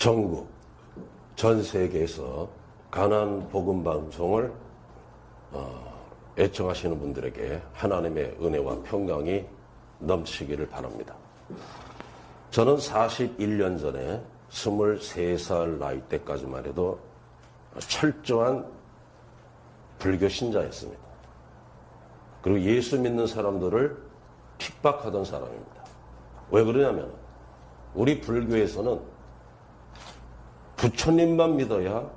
전국, 전 세계에서 가난 복음 방송을 애청하시는 분들에게 하나님의 은혜와 평강이 넘치기를 바랍니다. 저는 41년 전에 23살 나이 때까지만 해도 철저한 불교 신자였습니다. 그리고 예수 믿는 사람들을 핍박하던 사람입니다. 왜 그러냐면 우리 불교에서는 부처님만 믿어야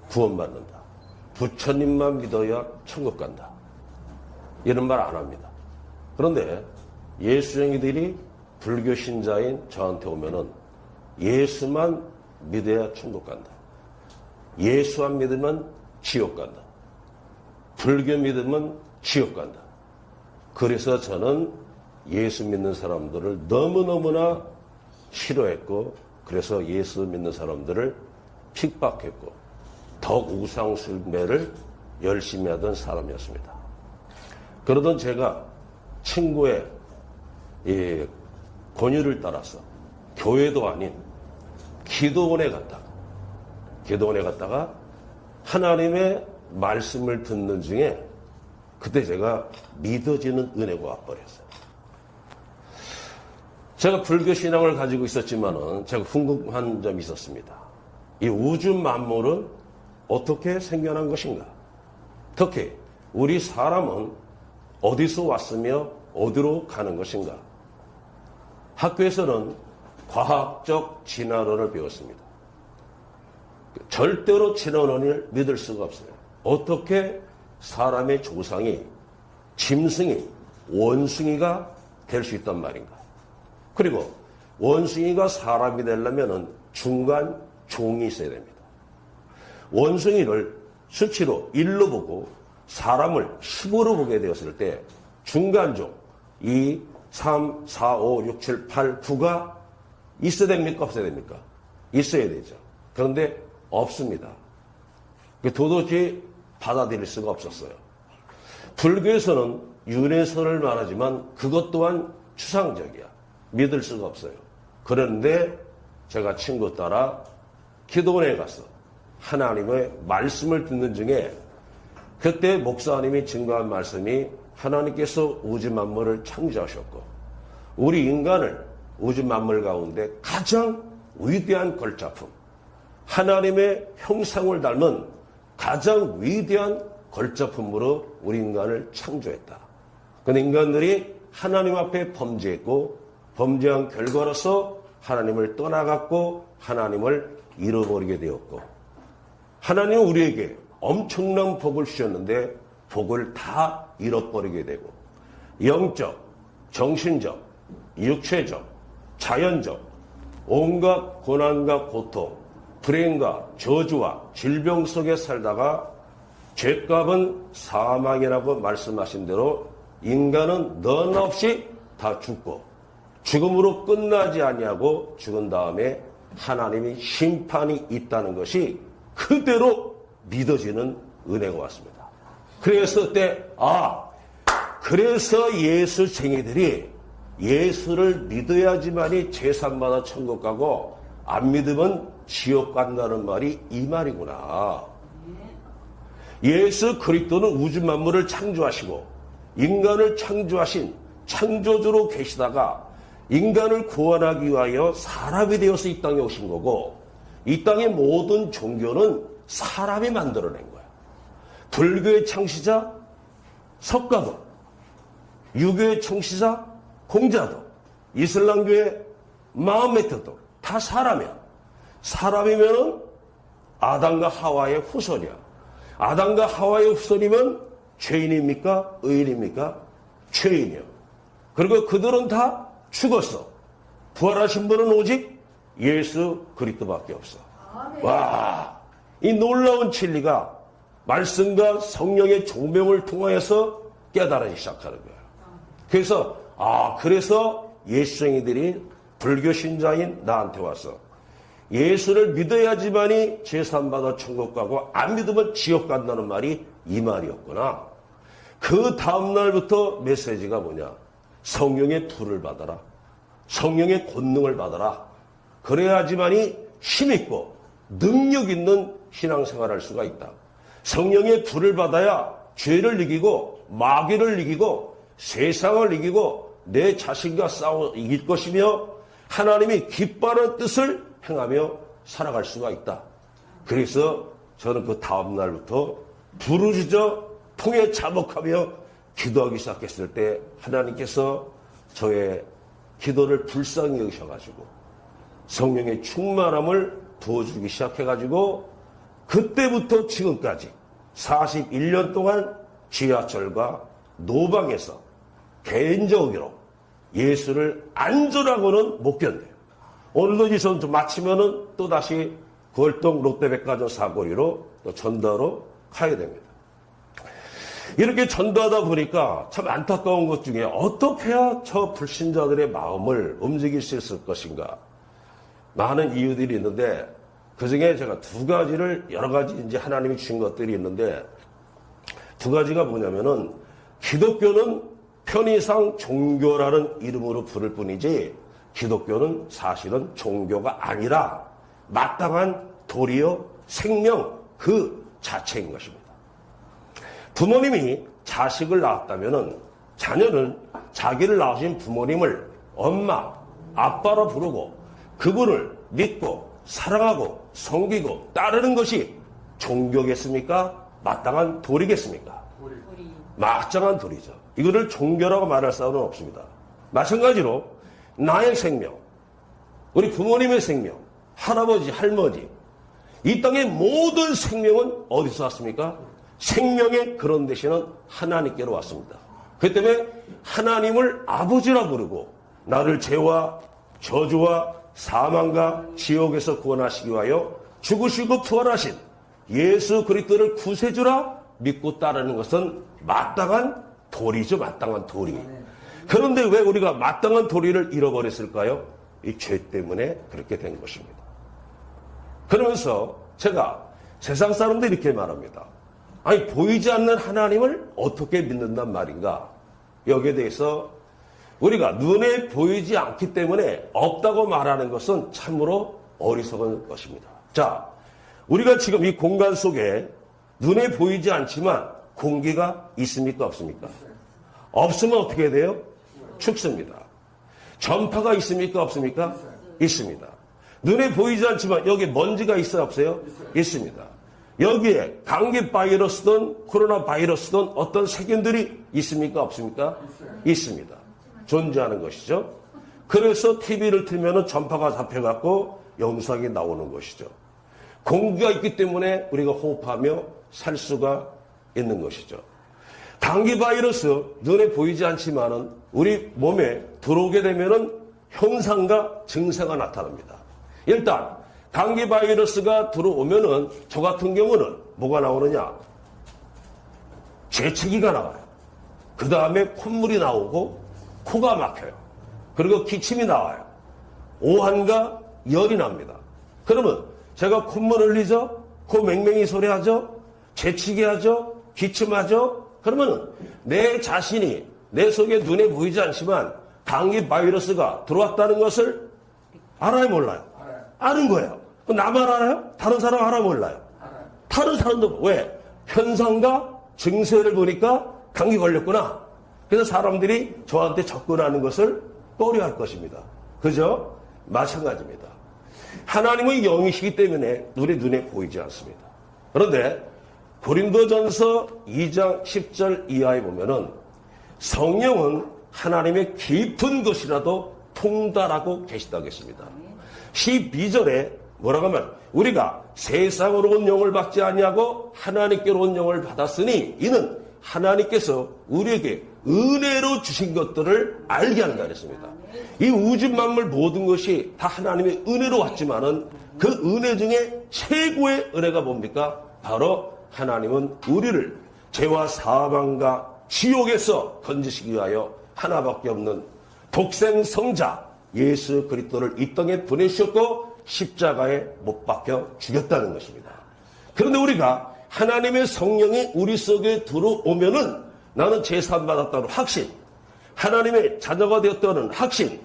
구원받는다. 부처님만 믿어야 천국 간다. 이런 말 안 합니다. 그런데 예수쟁이들이 불교 신자인 저한테 오면은 예수만 믿어야 천국 간다. 예수 안 믿으면 지옥 간다. 불교 믿으면 지옥 간다. 그래서 저는 예수 믿는 사람들을 너무너무나 싫어했고, 그래서 예수 믿는 사람들을 핍박했고, 더욱 우상숭배를 열심히 하던 사람이었습니다. 그러던 제가 친구의 이 권유를 따라서 교회도 아닌 기도원에 갔다가 하나님의 말씀을 듣는 중에 그때 제가 믿어지는 은혜가 와버렸어요. 제가 불교 신앙을 가지고 있었지만은 제가 궁금한 점이 있었습니다. 이 우주 만물은 어떻게 생겨난 것인가? 특히 우리 사람은 어디서 왔으며 어디로 가는 것인가? 학교에서는 과학적 진화론을 배웠습니다. 절대로 진화론을 믿을 수가 없어요. 어떻게 사람의 조상이 짐승이 원숭이가 될 수 있단 말인가? 그리고 원숭이가 사람이 되려면 중간 종이 있어야 됩니다. 원숭이를 수치로 1로 보고 사람을 10으로 보게 되었을 때 중간 종 2, 3, 4, 5, 6, 7, 8, 9가 있어야 됩니까? 없어야 됩니까? 있어야 되죠. 그런데 없습니다. 도저히 받아들일 수가 없었어요. 불교에서는 윤회설을 말하지만 그것 또한 추상적이야. 믿을 수가 없어요. 그런데 제가 친구 따라 기도원에 가서 하나님의 말씀을 듣는 중에 그때 목사님이 증거한 말씀이 하나님께서 우주 만물을 창조하셨고 우리 인간을 우주 만물 가운데 가장 위대한 걸작품, 하나님의 형상을 닮은 가장 위대한 걸작품으로 우리 인간을 창조했다. 근데 인간들이 하나님 앞에 범죄했고 범죄한 결과로서 하나님을 떠나갔고 하나님을 잃어버리게 되었고 하나님은 우리에게 엄청난 복을 주셨는데 복을 다 잃어버리게 되고 영적, 정신적, 육체적, 자연적 온갖 고난과 고통, 불행과 저주와 질병 속에 살다가 죄값은 사망이라고 말씀하신 대로 인간은 넌 없이 다 죽고 죽음으로 끝나지 아니하고 죽은 다음에 하나님이 심판이 있다는 것이 그대로 믿어지는 은혜가 왔습니다. 그래서 그때 그래서 예수쟁이들이 예수를 믿어야지만이 제삼받아 천국 가고 안 믿으면 지옥 간다는 말이 이 말이구나. 예수 그리스도는 우주 만물을 창조하시고 인간을 창조하신 창조주로 계시다가 인간을 구원하기 위하여 사람이 되어서 이 땅에 오신 거고 이 땅의 모든 종교는 사람이 만들어낸 거야. 불교의 창시자 석가도, 유교의 창시자 공자도, 이슬람교의 마호메트도 다 사람이야. 사람이면 아담과 하와의 후손이야. 아담과 하와의 후손이면 죄인입니까? 의인입니까? 죄인이요. 그리고 그들은 다 죽었어. 부활하신 분은 오직 예수 그리스도밖에 없어. 와, 이 놀라운 진리가 말씀과 성령의 조명을 통하여서 깨달아지기 시작하는 거예요. 그래서 그래서 예수쟁이들이 불교 신자인 나한테 와서 예수를 믿어야지만이 제삼받아 천국 가고 안 믿으면 지옥 간다는 말이 이 말이었구나. 그 다음날부터 메시지가 뭐냐? 성령의 불을 받아라. 성령의 권능을 받아라. 그래야지만이 힘있고 능력 있는 신앙생활을 할 수가 있다. 성령의 불을 받아야 죄를 이기고 마귀를 이기고 세상을 이기고 내 자신과 싸워 이길 것이며 하나님이 기뻐하는 뜻을 행하며 살아갈 수가 있다. 그래서 저는 그 다음 날부터 부르짖어 통에 자복하며 기도하기 시작했을 때 하나님께서 저의 기도를 불쌍히 여기셔가지고 성령의 충만함을 부어주기 시작해가지고 그때부터 지금까지 41년 동안 지하철과 노방에서 개인적으로 예수를 안전하고는 못 견뎌요. 오늘도 이 전 마치면은 또 다시 월동 롯데백화점 사거리로 또 전도하러 가야 됩니다. 이렇게 전도하다 보니까 참 안타까운 것 중에 어떻게 해야 저 불신자들의 마음을 움직일 수 있을 것인가. 많은 이유들이 있는데 그 중에 제가 두 가지를 여러 가지 이제 하나님이 주신 것들이 있는데 두 가지가 뭐냐면은 기독교는 편의상 종교라는 이름으로 부를 뿐이지 기독교는 사실은 종교가 아니라 마땅한 도리요 생명 그 자체인 것입니다. 부모님이 자식을 낳았다면은 자녀는 자기를 낳으신 부모님을 엄마, 아빠로 부르고 그분을 믿고 사랑하고 섬기고 따르는 것이 종교겠습니까? 마땅한 도리겠습니까? 마땅한 도리죠. 이거를 종교라고 말할 사람은 없습니다. 마찬가지로 나의 생명, 우리 부모님의 생명, 할아버지, 할머니, 이 땅의 모든 생명은 어디서 왔습니까? 생명의 그런 대신은 하나님께로 왔습니다. 그렇기 때문에 하나님을 아버지라 부르고 나를 죄와 저주와 사망과 지옥에서 구원하시기 위하여 죽으시고 부활하신 예수 그리스도를 구세주라 믿고 따르는 것은 마땅한 도리죠. 마땅한 도리. 그런데 왜 우리가 마땅한 도리를 잃어버렸을까요? 이 죄 때문에 그렇게 된 것입니다. 그러면서 제가 세상 사람들이 이렇게 말합니다. 아니 보이지 않는 하나님을 어떻게 믿는단 말인가? 여기에 대해서 우리가 눈에 보이지 않기 때문에 없다고 말하는 것은 참으로 어리석은 것입니다. 자, 우리가 지금 이 공간 속에 눈에 보이지 않지만 공기가 있습니까? 없습니까? 없으면 어떻게 돼요? 죽습니다. 전파가 있습니까? 없습니까? 있습니다. 눈에 보이지 않지만 여기 먼지가 있어요? 없어요? 있습니다. 여기에 감기 바이러스든 코로나 바이러스든 어떤 세균들이 있습니까? 없습니까? 있습니다. 존재하는 것이죠. 그래서 TV를 틀면 전파가 잡혀갖고 영상이 나오는 것이죠. 공기가 있기 때문에 우리가 호흡하며 살 수가 있는 것이죠. 감기 바이러스 눈에 보이지 않지만은 우리 몸에 들어오게 되면은 현상과 증세가 나타납니다. 일단 감기 바이러스가 들어오면은 저 같은 경우는 뭐가 나오느냐? 재채기가 나와요. 그 다음에 콧물이 나오고 코가 막혀요. 그리고 기침이 나와요. 오한과 열이 납니다. 그러면 제가 콧물 흘리죠? 코 맹맹이 소리하죠? 재치기 하죠? 기침하죠? 그러면 내 자신이 내 속에 눈에 보이지 않지만 감기 바이러스가 들어왔다는 것을 알아요? 몰라요? 아는 거예요. 나만 알아요? 다른 사람 알아? 몰라요? 다른 사람도 왜? 현상과 증세를 보니까 감기 걸렸구나. 그래서 사람들이 저한테 접근하는 것을 꺼려할 것입니다. 그죠? 마찬가지입니다. 하나님은 영이시기 때문에 우리 눈에 보이지 않습니다. 그런데 고린도전서 2장 10절 이하에 보면은 성령은 하나님의 깊은 것이라도 통달하고 계시다고 했습니다. 12절에 뭐라고 하면 우리가 세상으로 온 영을 받지 아니하고 하나님께로 온 영을 받았으니 이는 하나님께서 우리에게 은혜로 주신 것들을 알게 한다 그랬습니다. 이 우주 만물 모든 것이 다 하나님의 은혜로 왔지만은 그 은혜 중에 최고의 은혜가 뭡니까? 바로 하나님은 우리를 죄와 사망과 지옥에서 건지시기 위하여 하나밖에 없는 독생 성자 예수 그리스도를 이 땅에 보내주셨고 십자가에 못 박혀 죽였다는 것입니다. 그런데 우리가 하나님의 성령이 우리 속에 들어오면은 나는 제사받았다는 확신, 하나님의 자녀가 되었다는 확신,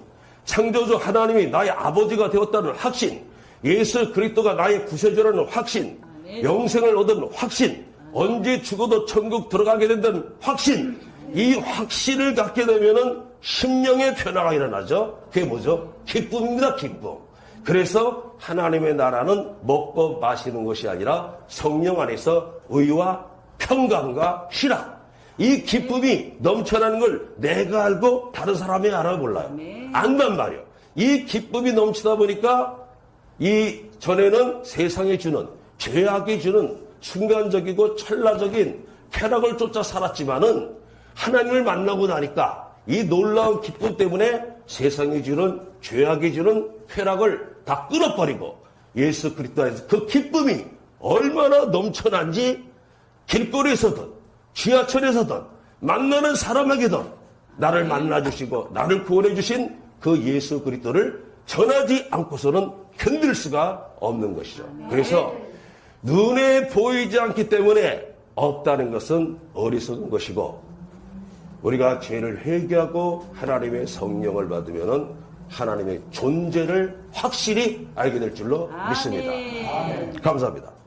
창조주 하나님이 나의 아버지가 되었다는 확신, 예수 그리스도가 나의 구세주라는 확신, 영생을 얻은 확신, 언제 죽어도 천국 들어가게 된다는 확신, 이 확신을 갖게 되면은 심령의 변화가 일어나죠. 그게 뭐죠? 기쁨입니다. 기쁨. 그래서 하나님의 나라는 먹고 마시는 것이 아니라 성령 안에서 의와 평강과 희락, 이 기쁨이 넘쳐나는 걸 내가 알고 다른 사람이 알아 몰라요. 안단 말이에요. 이 기쁨이 넘치다 보니까 이 전에는 세상이 주는, 죄악이 주는 순간적이고 찰나적인 쾌락을 쫓아 살았지만은 하나님을 만나고 나니까 이 놀라운 기쁨 때문에 세상이 주는, 죄악이 주는 쾌락을 다 끊어버리고 예수 그리스도 안에서 그 기쁨이 얼마나 넘쳐난지 길거리에서든 지하철에서든 만나는 사람에게든 나를 만나주시고 나를 구원해 주신 그 예수 그리스도를 전하지 않고서는 견딜 수가 없는 것이죠. 그래서 눈에 보이지 않기 때문에 없다는 것은 어리석은 것이고, 우리가 죄를 회개하고 하나님의 성령을 받으면은 하나님의 존재를 확실히 알게 될 줄로 믿습니다. 감사합니다.